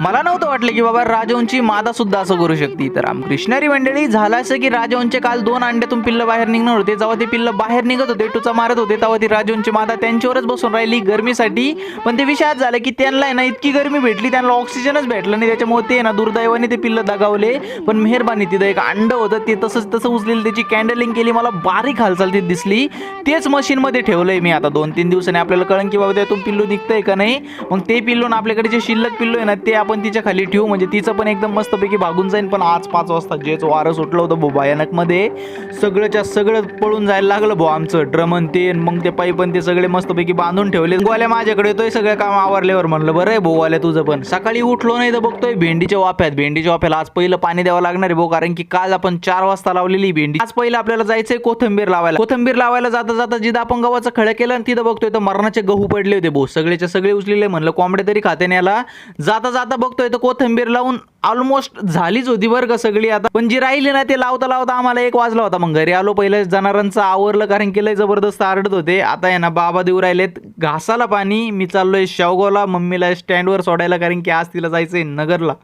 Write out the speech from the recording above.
मला नव्हतं वाटलं की बाबा राजहंसची मादा सुद्धा असं करू शकते. तर रामकृष्णारी मंडळी झालं असं की राजहंसचे काल 2 अंड्यातून पिल्ल बाहेर निघणार होते. जेव्हा ते पिल्ल बाहेर निघत होते, टुचा मारत होते, तेव्हा ती राजहंसची मादा त्यांच्यावरच बसून राहिली गरमीसाठी. पण ते विषयात झालं की त्यांना आहे ना इतकी गरमी भेटली, त्यांना ऑक्सिजनच भेटलं नाही. त्याच्यामुळे ते ना दुर्दैवाने ते पिल्ल दगावले. पण मेहरबानी तिथं एक अंड होतं, ते तसंच तसं उचलेलं, त्याची कॅन्डलिंग केली. मला बारीक हालचाल ती दिसली. तेच मशीनमध्ये ठेवलंय मी आता 2-3 दिवसांनी. आपल्याला कळन की बाबा त्यातून पिल्लू निघतंय का नाही. मग ते पिल्लून आपल्याकडे जे शिल्लक पिल्लू आहे ना ते आपण तिच्या खाली ठेवू, म्हणजे तिचं पण एकदम मस्तपैकी भागून जाईल. पण आज 5 वाजता जेच वारं सुटलं होतं भो भयानक मध्ये, सगळंच्या सगळं पळून जायला लागलं भाऊ आमचं ड्रमन ते. मग ते पाईप ते सगळे मस्तपैकी बांधून ठेवले. गोवाल्या माझ्याकडे येतोय सगळं काम आवरल्यावर. म्हणलं बरं आहे भाऊ आल्या तुझं. पण सकाळी उठलो नाही तर बघतोय भेंडीच्या वाफ्याला आज पहिलं पाणी द्यावं लागणार आहे भाऊ, कारण की काल आपण 4 वाजता लावलेली भेंडी. आज पहिलं आपल्याला जायचंय कोथिंबीर लावायला. कोथिंबीर लावायला जाता जाता जिथं आपण गव्हाचं खळं केलं आणि तिथं बघतोय तर मरणाचे गहू पडले होते भाऊ, सगळेच्या सगळे उचलेले. म्हणलं कोंबडे तरी खाते याला. जाता जाता बघतोय तर कोथिंबीर लावून ऑलमोस्ट झालीच होती बरं का सगळी आता. पण जी राहिली ना ते लावता लावता आम्हाला 1 वाजला होता. मग घरी आलो, पहिलं जनावरांचं आवरलं, कारण की लय जबरदस्त आरडत होते. आता आहे ना बाबा देऊ राहिलेत घासाला पाणी. मी चाललोय शेवगावला मम्मीला स्टँडवर सोडायला, कारण की आज तिला जायचंय नगरला.